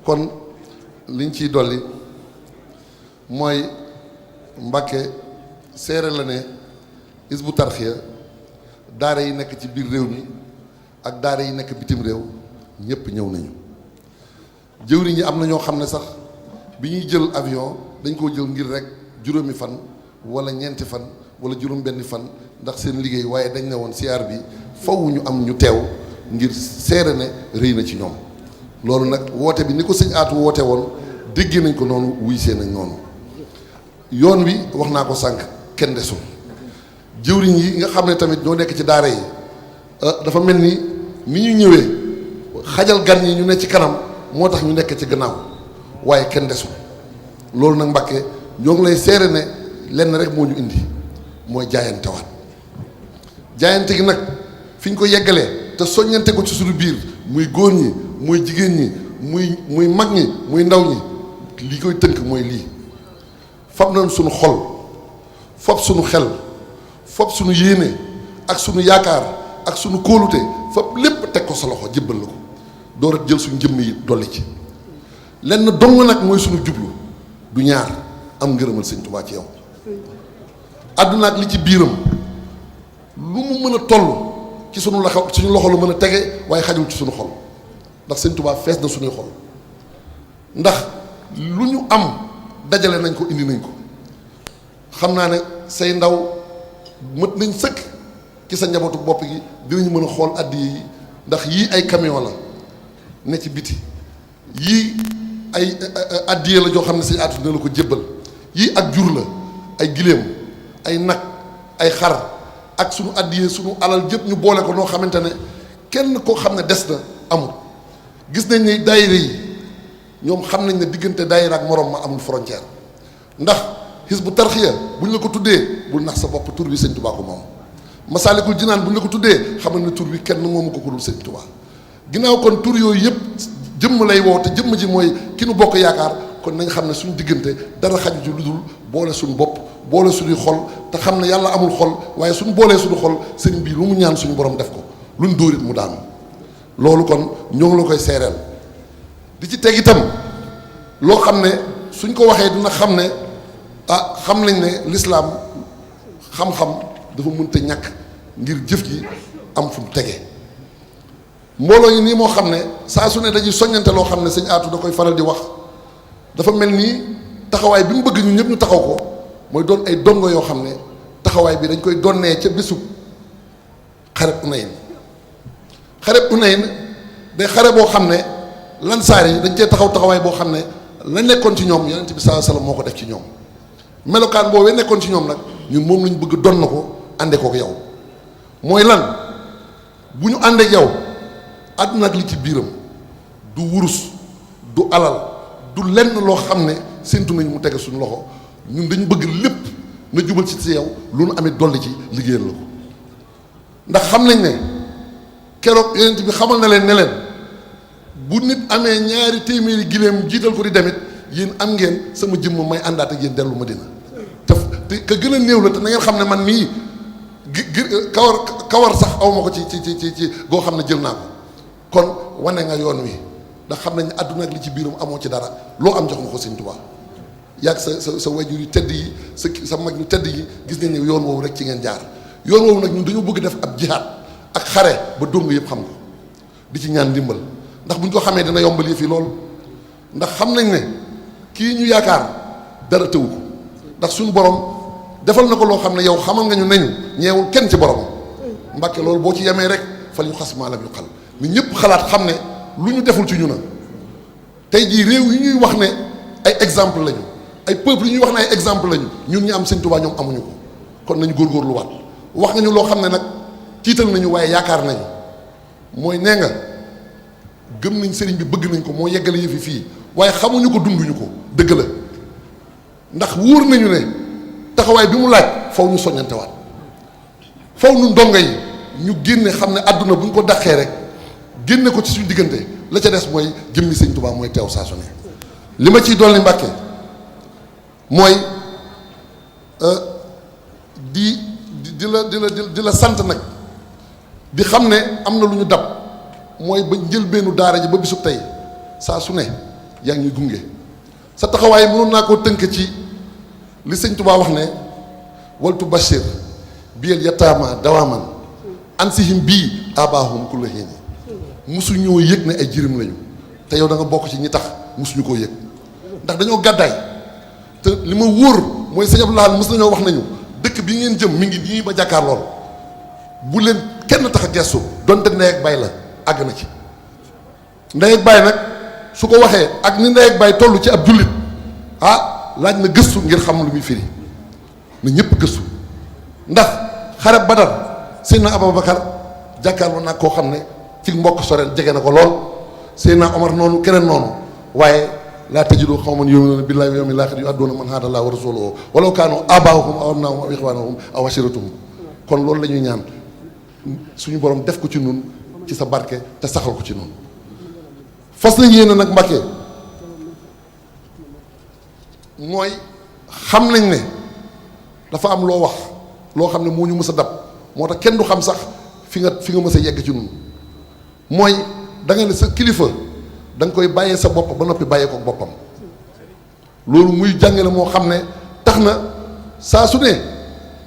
kon liñ ciy dolli mooy Mbàkke seere la ne Hizbut Tarqiyyah daara yi nekk ci biir réew mi ak daara yi nekk bitim réew ñëpp ñëw nañu. jëwriñ yi am na ñoo xam ne sax bi ñuy jël avion dañ koo jël ngir rek juróomi fan wala ñeenti fan wala juróom benni fan ndax seen liggéey, waaye dañ ne woon siyaar bi faw ñu am ñu teew ngir seere ne rëy na ci ñoom. loolu nag woote bi ni ko sëñ Aatu woote woon déggee nañ ko noonu, wuy see nañ noonu. yoon wi wax naa ko sànq kenn desul. jëwriñ yi nga xam ne tamit ñoo nekk ci daara yi dafa mel ni ñu ñëwee xajal gan yi ñu ne ci kanam moo tax ñu nekk ci gannaaw, waaye kenn desul. loolu nag Mbàkke ñoo ngi lay seere ne lenn rek moo ñu indi, mooy jaayantewaat. jaayante gi nag fi ñu ko yeggalee te soññante ko ci suñu biir, muy góor ñi muy jigéen ñi muy mag ñi muy ndaw ñi, li koy tënk mooy lii: fab nañ suñu xol, fab suñu xel, fab suñu yéene ak suñu yaakaar ak suñu kóolute, fab lépp teg ko sa loxo jébbal la ko, door a jël suñu jëmm yi dolli ci. lenn dong nag mooy suñu jublu, du ñaar, am ngërëmal sëñ Tuubaa ci yow. àdduna ak li ci biiram lu mu mën a toll ci suñu loxo lu mën a tege, waaye xajul ci suñu xol, ndax sëñ Tuubaa fees na suñuy xol. ndax lu ñu am dajale nañ ko, indi nañ ko. xam naa ne say ndaw mët nañ sëkk ci sa njabootu bopp gi, dinañu mën a xool addiya yi, ndax yii ay camion la ne ci biti, yii ay addiya la joo xam ne sëñ Aatu dina la ko jébbal, yii ak jur la, ay giléem, ay nag, ay xar, ak sunu addiya sunu alal jëpp ñu boole ko noo xamante ne kenn koo xam ne des na amul. gis nañ ne daayira yi ñoom xam nañ ne diggante daayira ak morom ma amul frontière, ndax Hizbut Tarqiyyah buñ la ko tuddee bul nax sa bopp, tur bi sëñ Tuubaa ko moom. Masaalikul Jinaan buñ la ko tuddee xamal ne tur bi kenn moomu ko ku dul sëñ Tuubaa. ginnaaw kon tur yooyu yëpp jëmm lay woo, te jëmm ji mooy ki nu bokk yaakaar, kon nañ xam ne suñu diggante dara xaju ci lu dul boole suñu bopp, boole suñuy xol, te xam ne yàlla amul xol, waaye suñu boolee suñu xol sëriñ bi lu mu ñaan suñu borom def ko, luñ dóorit mu daanu. loolu kon ñoo ngi la koy seereel. di ci teg itam loo xam ne suñ ko waxee dina xam ne xam nañ ne lislaam xam-xam dafa mënta ñàkk ngir jëf ji am fu mu tege. mbooloo yi nii moo xam ne saa su ne dañuy soññante loo xam ne sëñ Aatu da koy faral di wax, dafa mel nii taxawaay bi mu bëgg ñu ñëpp ñu taxaw ko, mooy doon ay dongo yoo xam ne taxawaay bi dañ koy donnee ca bésu xareb Unayn. xareb Unayn day xare boo xam ne lansaar yi dañ cee taxawaay boo xam ne la nekkoon ci ñoom Yonent bi sallallahu alayhi wasallam moo ko def ci ñoom. melokaan boobee nekkoon ci ñoom nag ñun moom lañ bëgg donn ko ànde kook yow. mooy lan? bu ñu àndeek yow àdduna ak li ci biiram du wurus, du alal, du lenn loo xam ne séntu nañ mu tege suñu loxo, ñun dañu bëgg lépp na jubal ci si yow, lu nu amit dolli ci liggéeyal la ko. ndax xam nañ ne keroog Yonent bi xamal na leen ne leen bu nit amee 2 téeméeri giléem jiital ko di demit, yéen am ngeen sama jëmm may àndaat ak yéen dellu Madina. te ka gën a néew la, te na ngeen xam ne man mii kawar sax aw ma ko ci goo xam ne jël naa ko. kon wane nga yoon wi, ndax xam nañ ne àdduna ak li ci biiram amoo ci dara, loo am jox nga ko sëñ Tuubaa. yàgg sa wajur yu tedd yi, sa mag ñu tedd yi, gis nañ ne yoon woowu rek ci ngeen jaar. yoon woowu nag ñun dañoo bëgg def ab jihaad ak xare ba dong yëpp xam ko, di ci ñaan ndimbal, ndax bu ñu ko xamee dina yombal yi fii loolu. ndax xam nañ ne kii ñu yaakaar dara tëwu ko, ndax suñu borom defal na ko loo xam ne yow xamal nga ñu neñu ñeewul kenn ci borom. Mbàkke loolu boo ci yemee rek fal yu xas maa lam yu xal ni ñëpp xalaat xam ne lu ñu deful ci ñu na. tey jii réew yi ñuy wax ne ay exemple lañu, ay peuple yi ñuy wax ne ay exemple lañu, ñun ñi am sëñ Tuubaa ñoom amuñu ko. kon nañu góorgóorlu waat. wax nga ñu loo xam ne nag tiital nañu, waaye yaakaar nañu. mooy nee nga gëm nañ sëriñ bi, bëgg nañ ko, moo yeggale yëfi fii, waaye xamuñu ko, dunduñu ko. dëgg la, ndax wóor nañu ne taxawaay bi mu laaj faw ñu soññantewaat, faw ñu ndongo yi ñu génne xam ne àdduna bu ñu ko daqee rek génne ko ci suñu diggante, la ca des mooy jëmmi sëñ Tuubaa mooy teew saa su ne. li ma ciy dolli Mbàkke mooy di la sant nag, di xam ne am na lu ñu dab, mooy ba njëlbeenu daara ji ba bisub tey saa su ne yaa ngi ñuy gunge sa taxawaay mënoon naa koo tënk ci li sëñ Tuubaa wax ne waltu bashir biyel yataama dawaaman ansihim bii abaahum kulla hiini musu ñoo yëg ne ay jirim lañu te yow da nga bokk ci ñi tax musuñu koo yëg ndax dañoo gàddaay te li ma wóor mooy sëñ Abdou Lahad mos nañoo wax nañu dëkk bi ngeen jëm mi ngi nii ba jàkkaar lool bu leen kenn tax a gestu donte ndey ak baay la àgg na ci ndey ak baay nag su ko waxee ak ni ndey ak baay toll ci ab jullit laaj na gëstu ngir xam lu muy firi na ñëpp gëstu ndax xare Badar Seydina Abubakar jàkkaarloo nag koo xam ne ci mbokk soreel jege na ko lool Seydina Omar noonu keneen noonu waaye laa tajidu qawman yu'minuuna billaahi wal yawmil aaxir yu'adduuna man haada llaaha wa rasuulahu walaw kaanu aabaa'ahum aw abnaa'ahum aw ixwaanahum aw ashiiratahum kon loolu la ñuy ñaan suñu borom def ko ci nun ci sa barke te saxal ko ci nun fas nañ yéene nag Mbàkke mooy xam nañ ne dafa am loo wax loo xam ne moo ñu mës a dab moo tax kenn du xam sax fi nga mës a yegg ci nun mooy da nga ne sa kilifa da nga koy bàyyee sa bopp ba noppi bàyyee ko boppam loolu muy jàngale moo xam ne tax na saa su ne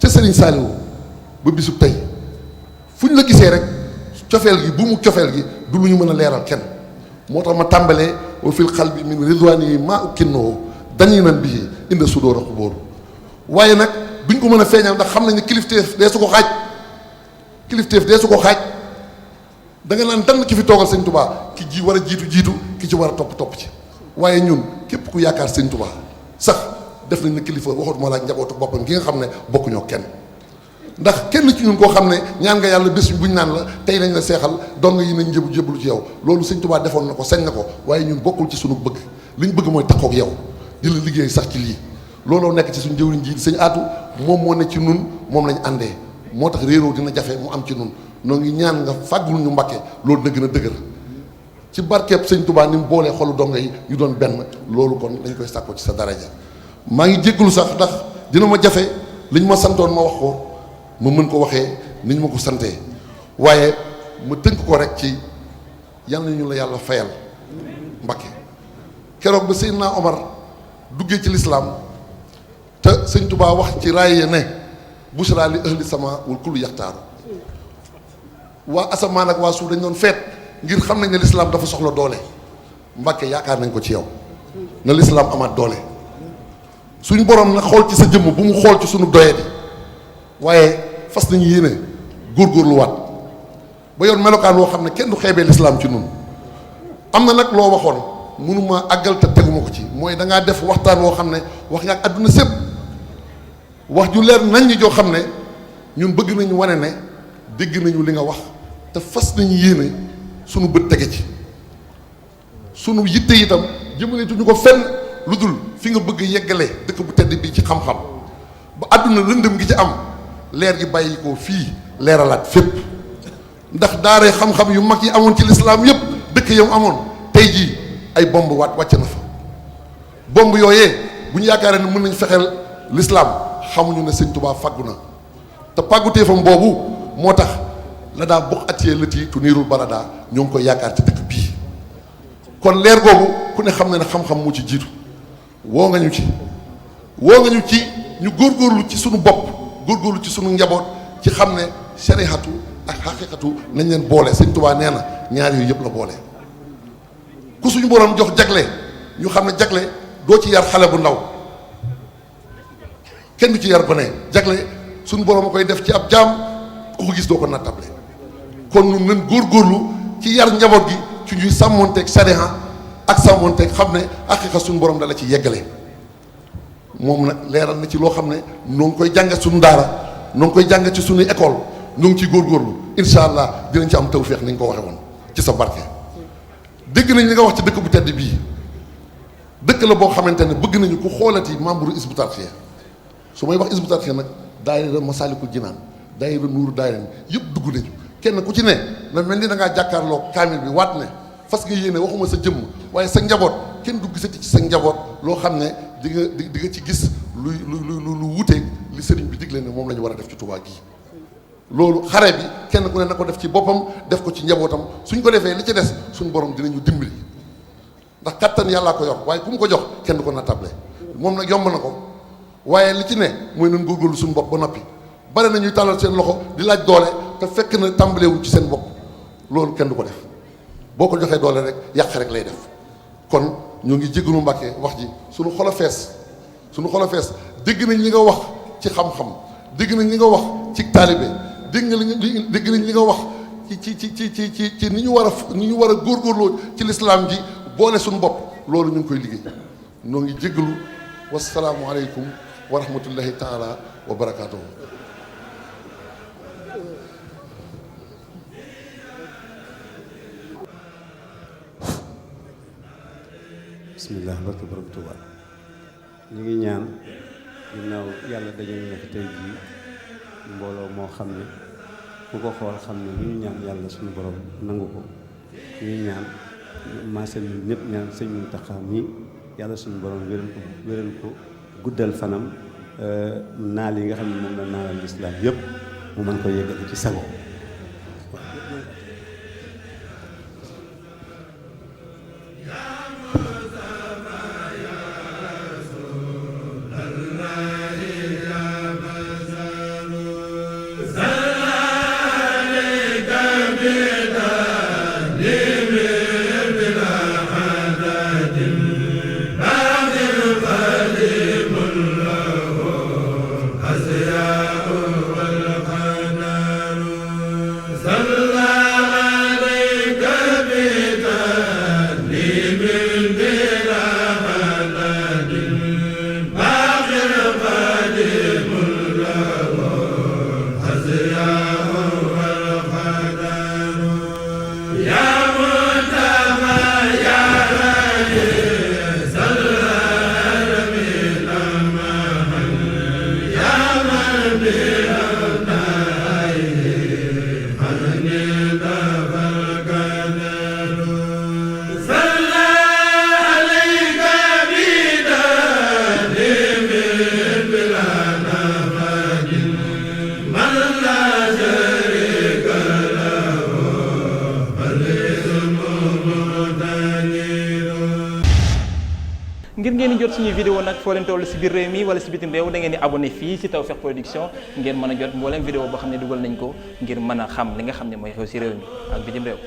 ca Serigne Saliou ba bisub tey fu ñu la gisee rek cofeel gi bu mu cofeel gi du lu ñu mën a leeral kenn moo tax ma tàmbalee wa fil qalbi min ridwaani yi maa ukkinnoo dañuy nan bii inda sudóor a xubóoru waaye nag duñ ko mën a feeñal ndax xam nañ ne kilifteef dee su ko xaaj da nga naan dann ki fi toogal sëñ Touba ki ji war a jiitu ki ci war a topp ci waaye ñun képp ku yaakaar sëñ Touba sax def nañ ne kilifa waxatuma la ak njabootu boppam ki nga xam ne bokkuñoo kenn ndax kenn ci ñun koo xam ne ñaan nga yàlla bés buñ naan la tey nañ la seexal dong yi nañ jébbalu ci yow loolu sëñ Touba defoon na ko sañ na ko waaye ñun bokkul ci suñu bëgg li ñu bëgg mooy takkook yow di la liggéey sax ci lii looloo nekk ci suñu jëwriñ ji sëñ Aatu moom moo ne ci nun moom lañ àndee moo tax réeroo dina jafe mu am ci nun noo ngi ñaan nga fàggul ñu Mbàkke loolu na gën a dëgër ci barkeeb sëñ Touba ni mu boolee xolu dongo yi ñu doon benn loolu kon dañ koy sàkkoo ci sa daraja maa ngi jéggalu sax ndax dina ma jafe liñ ma santoon ma wax ko ma mën ko waxee ni ñu ma ko santee waaye ma tënk ko rek ci yal na ñu la yàlla fayal Mbàkke keroog ba Seydina Omar duggee ci lislaam te sëñ Touba wax ci raaya ne bushraa li ahli sama wal kullu yaxtaaru waa asamaan ak waa suuf dañ doon feet ngir xam nañ ne lislaam dafa soxla doole Mbàkke yaakaar nañ ko ci yow na lislaam amaat doole suñu borom na xool ci sa jëmm bu mu xool ci suñu doye bi waaye fas nañu yéene góorgóorluwaat ba yoon melokaan woo xam ne kenn du xeebee lislaam ci nun am na nag loo waxoon mënuma àggal te teguma ko ci mooy da ngaa def waxtaan woo xam ne wax nga ak àdduna sépp wax ju leer nañ ñi joo xam ne ñun bëgg nañu wane ne dégg nañu li nga wax te fas nañu yéene sunu bët tege ci sunu yitte itam jëmaleetuñu ko fenn lu dul fi nga bëgg yeggale dëkk bu tedd bi ci xam-xam ba àdduna lëndëm gi ci am leer gi bàyyi ko fii leeralaat fépp ndax daaree xam-xam yu mag yi amoon ci lislaam yépp dëkk yam amoon tey jii ay bomb wàcc na fa bomb yooyee bu ñu yaakaaree ne mën nañ fexeel lislaam xamuñu ne sëñ Touba faggu na te pàgguteefam boobu moo tax la daa bokk atiyee lëti tu niirul barada ñoo ngi koy yaakaar ci dëkk bii kon leer googu ku ne xam na ne xam-xam moo ci jiitu woo nga ñu ci ñu góorgóorlu ci sunu bopp góorgóorlu ci sunu njaboot ci xam ne sarihatu ak xaqiqatu nañ leen boole sëñ Touba nee na ñaar yooyu yëpp la boole ku suñu borom jox jagle ñu xam ne jagle doo ci yar xale bu ndaw kenn du ci yar gone jagle suñu borom a koy def ci ab jaam ku ko gis doo ko nattable kon ñun nañ góorgóorlu ci yar njaboot gi ci ñuy sàmmonteeg sariha ak sàmmonteeg xam ne haqiqa suñu borom dala ci yeggale moom nag leeral na ci loo xam ne noo ngi koy jàngat suñu daara noo ngi koy jàngat ci suñuy école noo ngi ciy góorgóorlu incha allah dinañ ci am tawféex ni nga ko waxee woon ci sa barke. dégg nañ li nga wax ci dëkk bu tedd bii dëkk la boo xamante ne bëgg nañu ku xoolati membre Hizbut Tarqiyyah su may wax Hizbut Tarqiyyah nag daayira Masaalikul Jinaan daayira Nuuru Daarayni yëpp dugg nañu kenn ku ci ne na mel ni da ngaa jàkkaarloo kaamil bi waat ne fas nga yéene waxuma sa jëmm waaye sa njaboot kenn du gisati ci sa njaboot loo xam ne di nga ci gis lu wuteeg li sëriñ bi digle ne moom la ñu war a def ci Tuubaa gii loolu xare bi kenn ku ne na ko def ci boppam def ko ci njabootam suñ ko defee li ci des suñu borom dinañu dimbali ndax kattan yàllaa ko yor waaye ku mu ko jox kenn du ko nattable moom nag yomb na ko waaye li ci ne mooy nañ góorgóorlu suñu bopp ba noppi. bare na ñuy tàllal seen loxo di laaj doole te fekk na tàmbalewuñ ci seen bopp loolu kenn du ko def boo ko joxee doole rek yàq rek lay def kon ñoo ngi jégalu Mbàkke wax ji suñu xol a fees dégg nañ li nga wax ci xam-xam dégg nañ li nga wax ci taalibe dégg nañ li nga wax ci ni ñu war a góorgóorloo ci lislaam ji boole suñu bopp loolu ñu ngi koy liggéey ñoo ngi jégalu wasalaamu aleykum wa rahmatullahi taala wa barakaatuhu. bismillah barke borom Tuuba ñu ngi ñaan ginnaaw yàlla dañoo nekk tey jii mbooloo moo xam ne ku ko xool xam ne lu ñu ñaan yàlla suñu borom nangu ko ñuy ñaan maasal yi ñëpp ñaan sëñ Muntaxa mi yàlla suñu borom wéral ko guddal fanam naal yi nga xam ne moom la naalal lislaam yëpp mu mën ko yeggale ci sago ngir ngeen di jot suñuy vidéo nag foo leen toll si biir réew mi wala si bitim réew da ngeen di abonné fii si Tawfekh Production ngeen mën a jot mboolem vidéo boo xam ne dugal nañ ko ngir mën a xam li nga xam ne mooy xew si réew mi ak bitim réew.